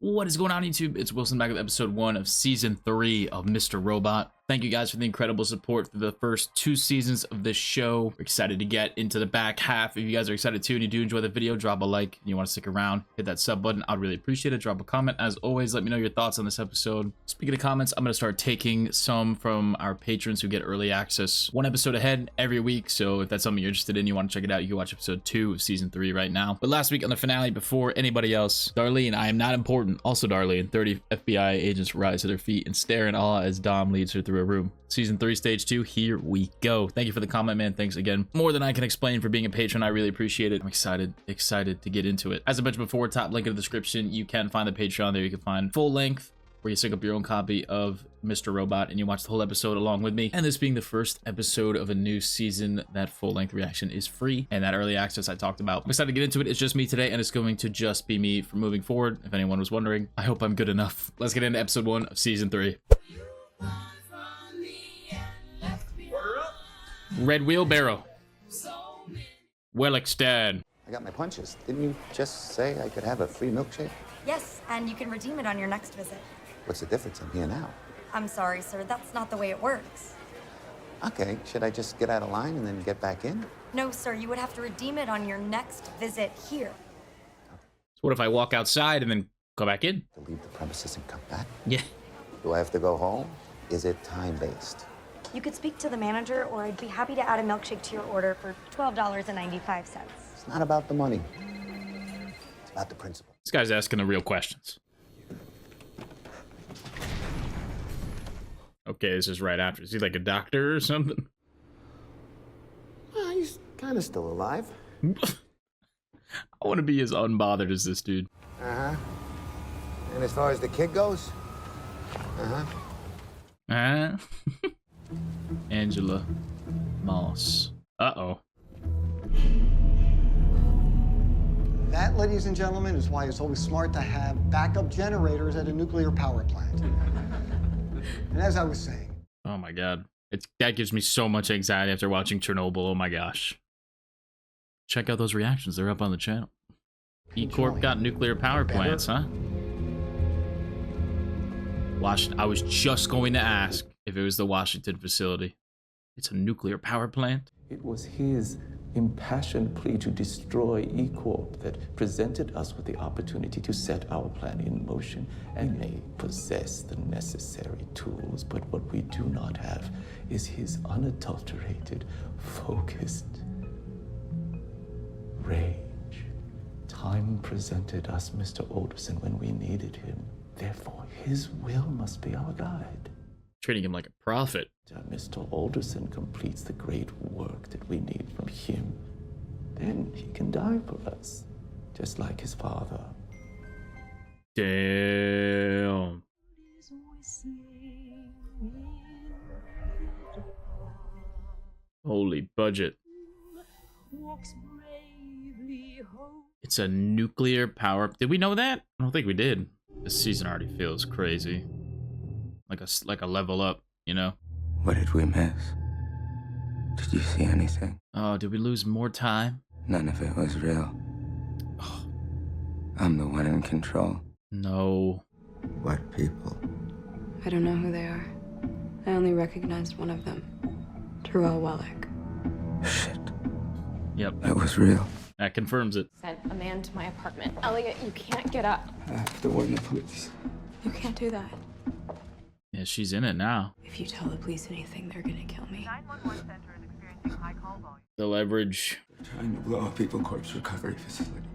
What is going on, YouTube? It's Wilson back with episode 1 of season 3 of Mr. Robot. Thank you guys for the incredible support through the first 2 seasons of this show. We're excited to get into the back half. If you guys are excited too and you do enjoy the video, drop a like and you want to stick around, hit that sub button. I'd really appreciate it. Drop a comment. As always, let me know your thoughts on this episode. Speaking of comments, I'm going to start taking some from our patrons who get early access 1 episode ahead every week. So if that's something you're interested in, you want to check it out, you can watch episode 2 of season 3 right now. But last week on the finale, before anybody else, Darlene, I am not important. Also Darlene, 30 FBI agents rise to their feet and stare in awe as Dom leads her through a room. Season 3, stage 2, here we go. Thank you for the comment, man. Thanks again. More than I can explain for being a patron. I really appreciate it. I'm excited to get into it. As I mentioned before, top link in the description. You can find the Patreon there. You can find full length where you sync up your own copy of Mr. Robot and you watch the whole episode along with me. And this being the first episode of a new season, that full-length reaction is free. And that early access I talked about. I'm excited to get into it. It's just me today, and it's going to just be me from moving forward. If anyone was wondering, I hope I'm good enough. Let's get into episode 1 of season 3. Red wheelbarrow. Wellickstead. I got my punches. Didn't you just say I could have a free milkshake? Yes, and you can redeem it on your next visit. What's the difference? I'm here now. I'm sorry, sir. That's not the way it works. Okay, should I just get out of line and then get back in? No, sir. You would have to redeem it on your next visit here. So what if I walk outside and then go back in? To leave the premises and come back? Yeah. Do I have to go home? Is it time-based? You could speak to the manager, or I'd be happy to add a milkshake to your order for $12.95. It's not about the money. It's about the principle. This guy's asking the real questions. Okay, this is right after. Is he like a doctor or something? He's kind of still alive. I want to be as unbothered as this dude. Uh-huh. And as far as the kid goes? Uh-huh. Angela Moss. Uh-oh. That, ladies and gentlemen, is why it's always smart to have backup generators at a nuclear power plant. And as I was saying... Oh my god. That gives me so much anxiety after watching Chernobyl. Oh my gosh. Check out those reactions. They're up on the channel. E-Corp got nuclear power plants, huh? I was just going to ask if it was the Washington facility. It's a nuclear power plant? It was his impassioned plea to destroy E-Corp that presented us with the opportunity to set our plan in motion, and may possess the necessary tools, but what we do not have is his unadulterated, focused rage. Time presented us Mr. Alderson when we needed him. Therefore, his will must be our guide. Treating him like a prophet. Mr. Alderson completes the great work that we need from him. Then he can die for us, just like his father. Damn. Holy budget. It's a nuclear power. Did we know that? I don't think we did. This season already feels crazy. Like a level up, you know? What did we miss? Did you see anything? Oh, did we lose more time? None of it was real. Oh. I'm the one in control. No. What people? I don't know who they are. I only recognized one of them. Terrell Wellick. Shit. Yep. It was real. That confirms it. Sent a man to my apartment. Elliot, you can't get up. I have to warn the police. You can't do that. Yeah, she's in it now. If you tell the police anything, they're gonna kill me. 911 center is experiencing high call volume. The leverage. They're trying to blow up People Corpse recovery facility.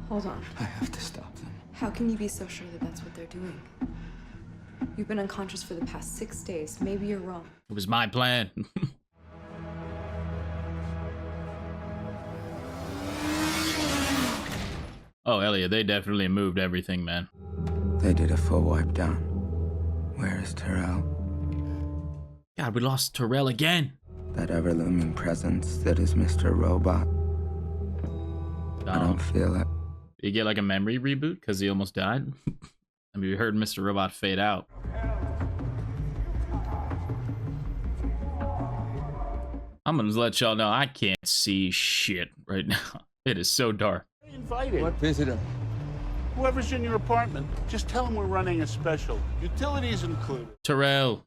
Hold on. I have to stop them. How can you be so sure that that's what they're doing? You've been unconscious for the past 6 days. Maybe you're wrong. It was my plan. Oh, Elliot, they definitely moved everything, man. They did a full wipe down. Where is Terrell? God, we lost Terrell again. That ever-looming presence that is Mr. Robot. I don't feel it. Did you get like a memory reboot because he almost died? I mean, we heard Mr. Robot fade out. I'm gonna let y'all know I can't see shit right now. It is so dark. What visitor? Whoever's in your apartment, just tell them we're running a special. Utilities included. Terrell.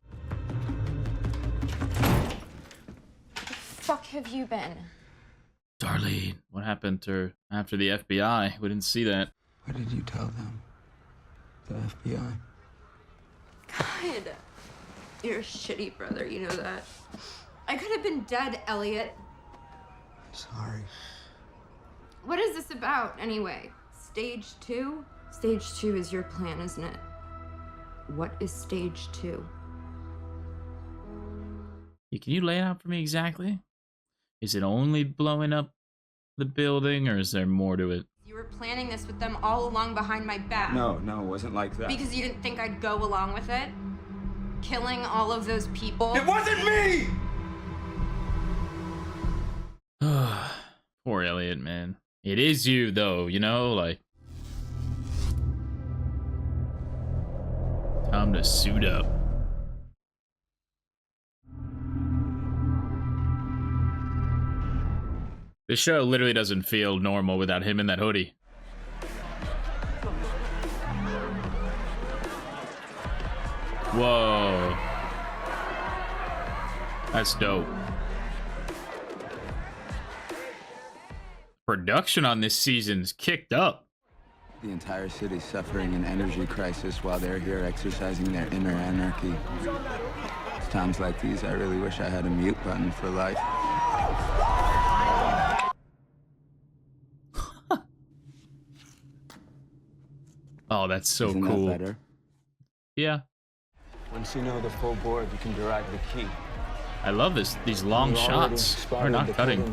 Fuck have you been? Darlene, what happened to her after the FBI? We didn't see that. What did you tell them? The FBI? God. You're a shitty brother, you know that. I could have been dead, Elliot. Sorry. What is this about, anyway? Stage 2? Stage 2 is your plan, isn't it? What is stage 2? Can you lay it out for me exactly? Is it only blowing up the building, or is there more to it? You were planning this with them all along behind my back. No, it wasn't like that. Because you didn't think I'd go along with it? Killing all of those people? It wasn't me! Poor Elliot, man. It is you, though, you know? Like, time to suit up. This show literally doesn't feel normal without him in that hoodie. Whoa. That's dope. Production on this season's kicked up. The entire city's suffering an energy crisis while they're here exercising their inner anarchy. It's times like these I really wish I had a mute button for life. Oh, that's so Isn't cool. that better? Yeah. Once you know the full board, you can derive the key. I love these long shots. We're not cutting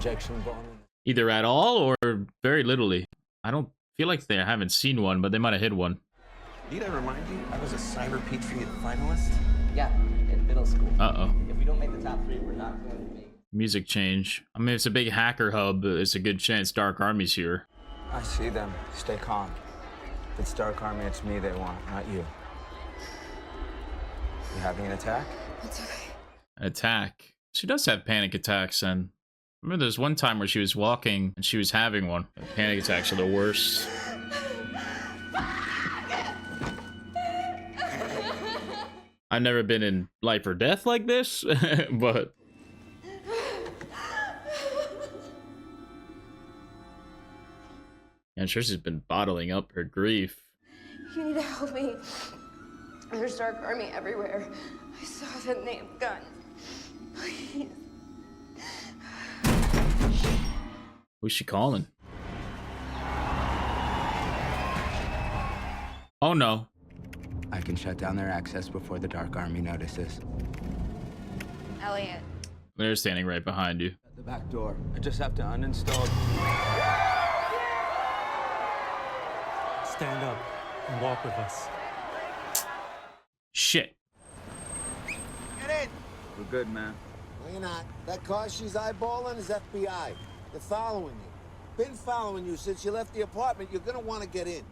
either at all or very littly. I don't feel like they haven't seen one, but they might have hit one. Need I remind you, I was a Cyber Patriot finalist? Yeah, in middle school. Uh-oh. If we don't make the top 3, we're not going to make... Music change. I mean, it's a big hacker hub. It's a good chance Dark Army's here. I see them. Stay calm. If it's Dark Army, it's me they want, not you. You having an attack? It's okay. Attack. She does have panic attacks, and I remember there's one time where she was walking and she was having one. Panic attacks are the worst. I've never been in life or death like this, but... I'm sure she's been bottling up her grief. You need to help me. There's Dark Army everywhere. I saw them, they have guns. Please. Who's she calling? Oh no. I can shut down their access before the Dark Army notices. Elliot. They're standing right behind you. At the back door. I just have to uninstall. Stand up and walk with us. Shit. Get in! We're good, man. No, you're not. That car she's eyeballing is FBI. They're following you. Been following you since you left the apartment. You're gonna want to get in.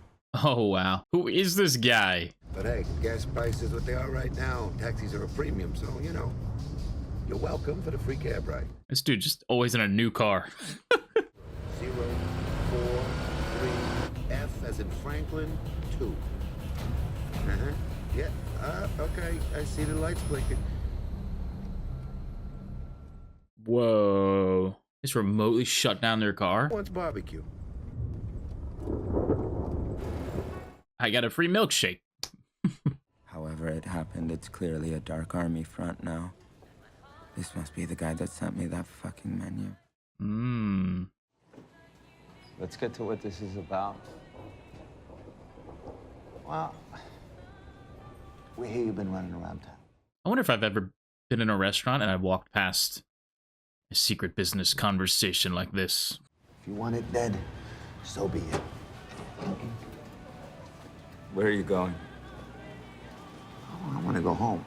Oh, wow. Who is this guy? But hey, gas prices what they are right now. Taxis are a premium, so, you know, you're welcome for the free cab ride. This dude just always in a new car. 0, 4, 3, F as in Franklin, 2. Uh-huh. Yeah, okay. I see the lights blinking. Whoa. Just remotely shut down their car? Wants barbecue. I got a free milkshake. However it happened, it's clearly a Dark Army front now. This must be the guy that sent me that fucking menu. Mmm. Let's get to what this is about. Well, we hear you've been running around town. I wonder if I've ever been in a restaurant and I walked past a secret business conversation like this. If you want it dead, so be it. Where are you going? Oh, I want to go home.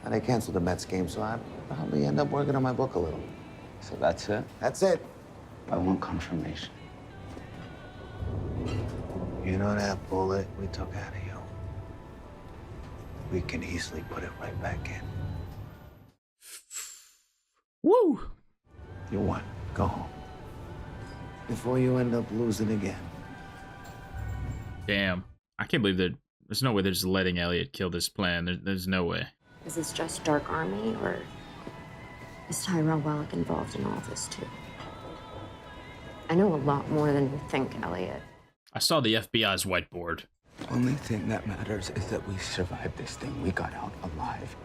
And I canceled the Mets game, so I probably end up working on my book a little. So that's it? That's it. I want confirmation. You know that bullet we took out of you? We can easily put it right back in. Woo! You what? Go home. Before you end up losing again. Damn. I can't believe that there's no way they're just letting Elliot kill this plan. There's no way. Is this just Dark Army, or is Tyrell Wellick involved in all this too? I know a lot more than you think, Elliot. I saw the FBI's whiteboard. The only thing that matters is that we survived this thing. We got out alive,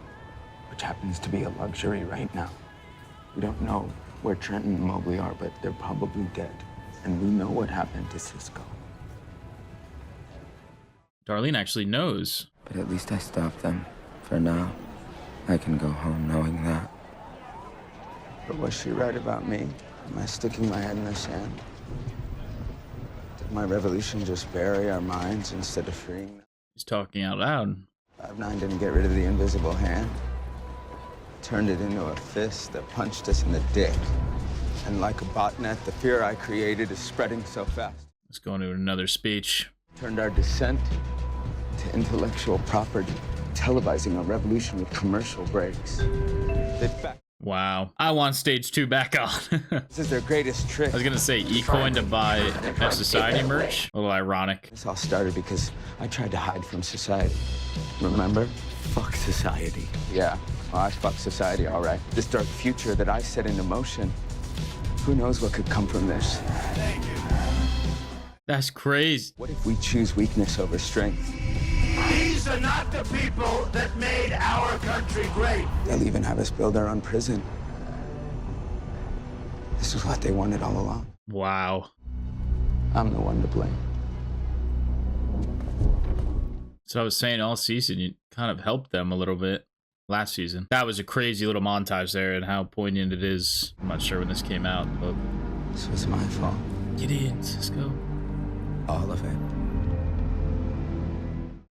which happens to be a luxury right now. We don't know where Trenton and Mobley are, but they're probably dead. And we know what happened to Cisco. Darlene actually knows. But at least I stopped them. For now, I can go home knowing that. But was she right about me? Am I sticking my head in the sand? Did my revolution just bury our minds instead of freeing them? He's talking out loud. 5-9 didn't get rid of the invisible hand. Turned it into a fist that punched us in the dick. And like a botnet, the fear I created is spreading so fast. Let's go into another speech. Turned our dissent to intellectual property, televising a revolution with commercial breaks. Wow. I want stage 2 back on. This is their greatest trick. I was gonna say eCoin to buy F Society merch. A little ironic. This all started because I tried to hide from society. Remember? Fuck society. Yeah, well, I fucked society, all right. This dark future that I set into motion, who knows what could come from this? That's crazy. What if we choose weakness over strength? These are not the people that made our country great. They'll even have us build our own prison. This is what they wanted all along. Wow. I'm the one to blame. So I was saying all season, you kind of helped them a little bit last season. That was a crazy little montage there and how poignant it is. I'm not sure when this came out, but... This was my fault. Get in, Cisco. All of it.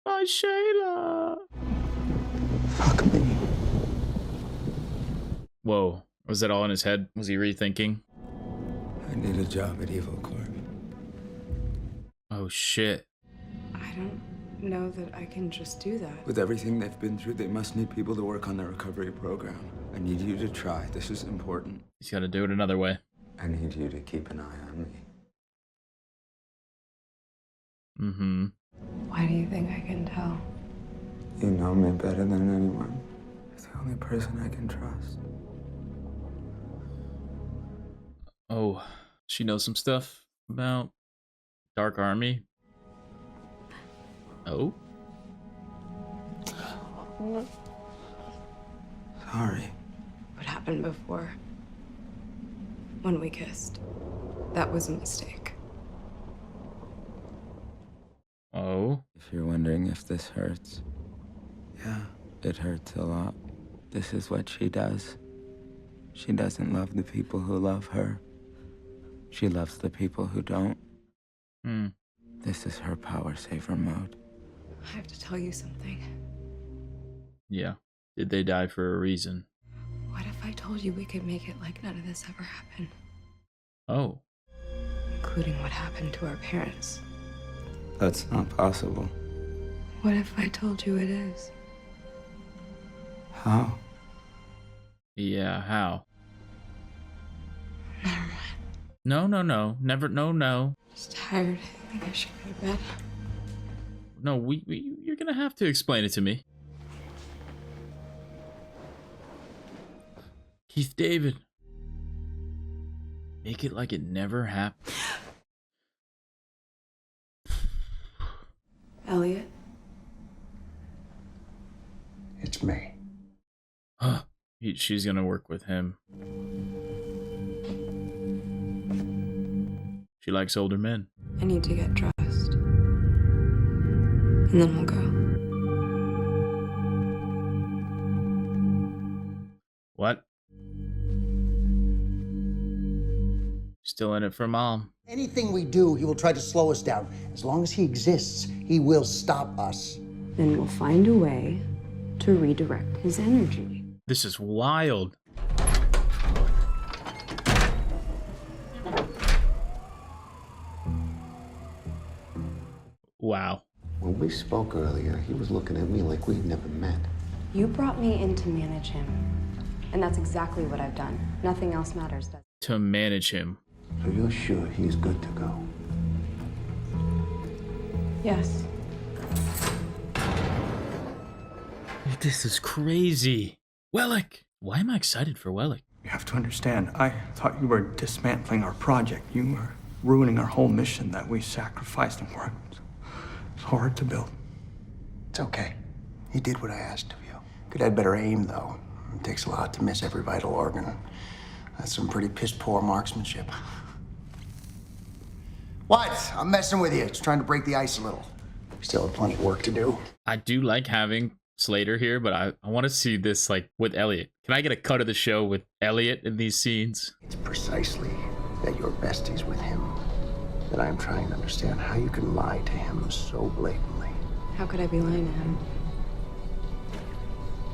Bye, Shayla. Fuck me. Whoa. Was that all in his head? Was he rethinking? I need a job at Evil Corp. Oh, shit. I don't know that I can just do that. With everything they've been through, they must need people to work on their recovery program. I need you to try. This is important. He's got to do it another way. I need you to keep an eye on me. Mm-hmm. Why do you think I can tell? You know me better than anyone. You're the only person I can trust. Oh, she knows some stuff about Dark Army. Oh. Sorry. What happened before? When we kissed. That was a mistake. Oh. If you're wondering if this hurts, yeah, it hurts a lot. This is what she does. She doesn't love the people who love her. She loves the people who don't. Hmm. This is her power saver mode. I have to tell you something. Yeah. Did they die for a reason? What if I told you we could make it like none of this ever happened? Oh. Including what happened to our parents. That's not possible. What if I told you it is? How? Yeah, how? Never mind. No, no, no. Never, no. Just tired. I think I should go to bed. No, you're gonna have to explain it to me. Keith David. Make it like it never happened. Elliot? It's me. Huh. She's gonna work with him. She likes older men. I need to get dressed. And then we'll go. What? Still in it for Mom. Anything we do, he will try to slow us down. As long as he exists, he will stop us. Then we'll find a way to redirect his energy. This is wild. Wow. When we spoke earlier, he was looking at me like we'd never met. You brought me in to manage him. And that's exactly what I've done. Nothing else matters, does it? To manage him. So you're sure he's good to go? Yes. This is crazy. Wellick. Why am I excited for Wellick? You have to understand, I thought you were dismantling our project. You were ruining our whole mission that we sacrificed and worked. It's hard to build. It's okay. He did what I asked of you. Could have had better aim, though. It takes a lot to miss every vital organ. That's some pretty piss-poor marksmanship. What? I'm messing with you. Just trying to break the ice a little. We still have plenty of work to do. I do like having Slater here, but I want to see this like with Elliot. Can I get a cut of the show with Elliot in these scenes? It's precisely that you're besties with him that I'm trying to understand how you can lie to him so blatantly. How could I be lying to him?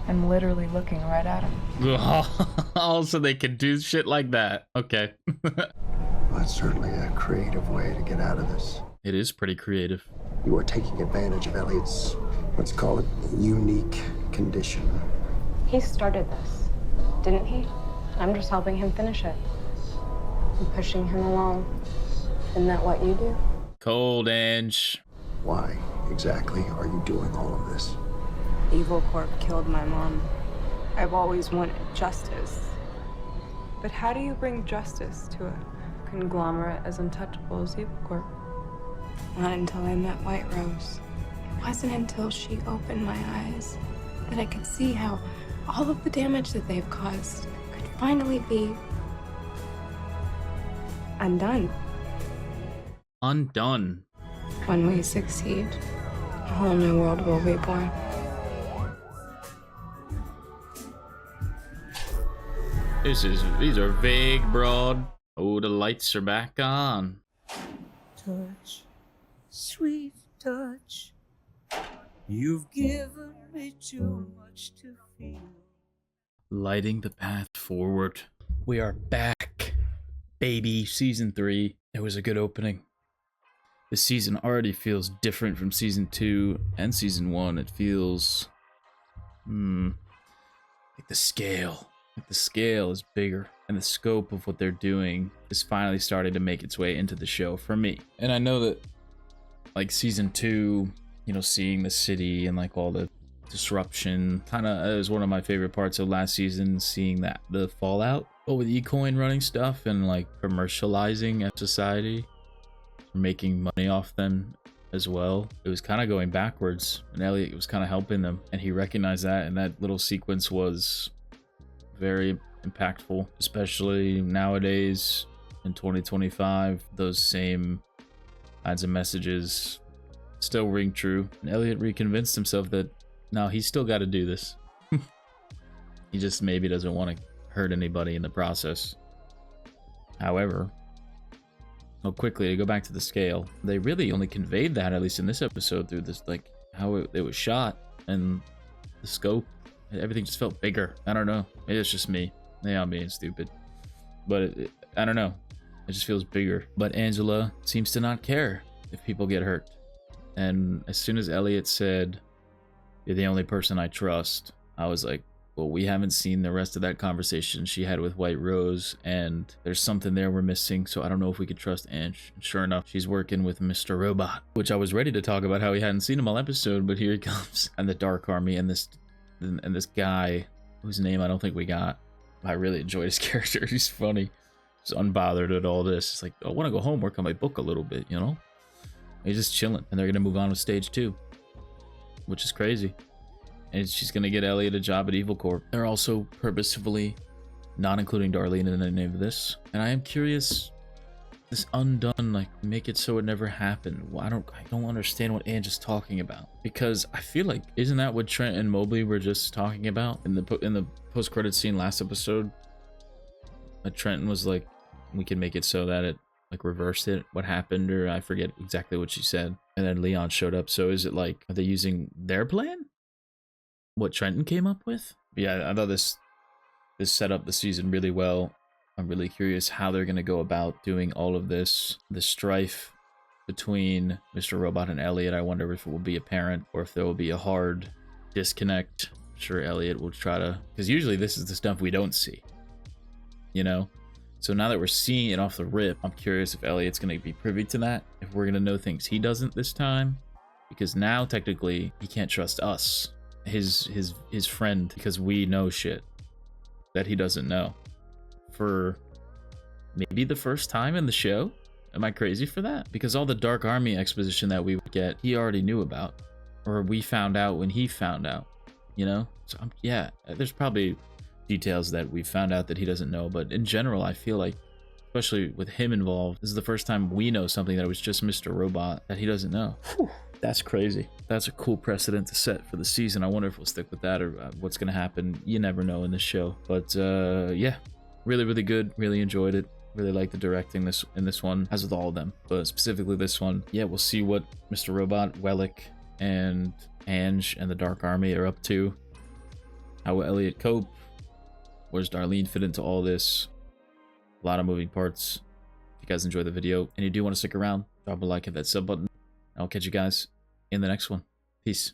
I'm literally looking right at him. Also, they can do shit like that. Okay. Well, that's certainly a creative way to get out of this. It is pretty creative. You are taking advantage of Elliot's, let's call it, unique condition. He started this, didn't he? I'm just helping him finish it. I'm pushing him along. Isn't that what you do? Cold, Ange. Why exactly are you doing all of this? Evil Corp killed my mom. I've always wanted justice. But how do you bring justice to a conglomerate as untouchable as Evil Corp? Not until I met White Rose. It wasn't until she opened my eyes that I could see how all of the damage that they've caused could finally be undone. Undone. When we succeed, a whole new world will be born. These are vague, broad. Oh, the lights are back on. Touch, sweet touch. You've given me too much to feel. Lighting the path forward. We are back, baby. Season 3. It was a good opening. The season already feels different from season 2 and season 1. It feels like the scale. Like the scale is bigger, and the scope of what they're doing is finally starting to make its way into the show for me. And I know that, like, season 2, you know, seeing the city and like all the disruption kind of is one of my favorite parts of last season, seeing that the fallout. But with eCoin running stuff and like commercializing a society, making money off them as well, it was kind of going backwards, and Elliot was kind of helping them, and he recognized that, and that little sequence was very impactful, especially nowadays in 2025. Those same kinds of messages still ring true, and Elliot reconvinced himself that no, he's still got to do this. He just maybe doesn't want to hurt anybody in the process. However, so quickly to go back to the scale, they really only conveyed that, at least in this episode, through this, like how it was shot and the scope. Everything just felt bigger. I don't know. Maybe it's just me. Maybe I'm being stupid. But I don't know. It just feels bigger. But Angela seems to not care if people get hurt. And as soon as Elliot said, "You're the only person I trust," I was like, well, we haven't seen the rest of that conversation she had with White Rose, and there's something there we're missing, so I don't know if we could trust Ange. And sure enough, she's working with Mr. Robot, which I was ready to talk about how he hadn't seen him all episode, but here he comes. And the Dark Army and this guy whose name I don't think we got. I really enjoyed his character. He's funny. He's unbothered at all this. It's like, I want to go home, work on my book a little bit, you know? He's just chilling, and they're going to move on with stage 2, which is crazy. And she's going to get Elliot a job at Evil Corp. They're also purposefully not including Darlene in any of this. And I am curious, this undone, like, make it so it never happened. Well, I don't understand what Ange is talking about. Because I feel like, isn't that what Trent and Mobley were just talking about in the post-credit scene last episode? That Trenton was like, we can make it so that it, like, reversed it, what happened, or I forget exactly what she said. And then Leon showed up. So is it like, are they using their plan? What Trenton came up with? Yeah, I thought this set up the season really well. I'm really curious how they're going to go about doing all of this. The strife between Mr. Robot and Elliot, I wonder if it will be apparent or if there will be a hard disconnect. I'm sure Elliot will try to, because usually this is the stuff we don't see, you know? So now that we're seeing it off the rip, I'm curious if Elliot's going to be privy to that, if we're going to know things he doesn't this time, because now technically he can't trust us, his friend, because we know shit that he doesn't know for maybe the first time in the show. Am I crazy for that? Because all the Dark Army exposition that we would get, he already knew about, or we found out when he found out, you know? So yeah, there's probably details that we found out that he doesn't know, but in general, I feel like, especially with him involved, this is the first time we know something that was just Mr. Robot that he doesn't know. That's crazy. That's a cool precedent to set for the season. I wonder if we'll stick with that, or what's gonna happen. You never know in this show. But yeah, really, really good. Really enjoyed it. Really like the directing in this one, as with all of them, but specifically this one. Yeah, we'll see what Mr. Robot, Wellick, and Ange and the Dark Army are up to. How will Elliot cope? Where's Darlene fit into all this? A lot of moving parts. If you guys enjoyed the video and you do want to stick around, drop a like, hit that sub button. I'll catch you guys in the next one. Peace.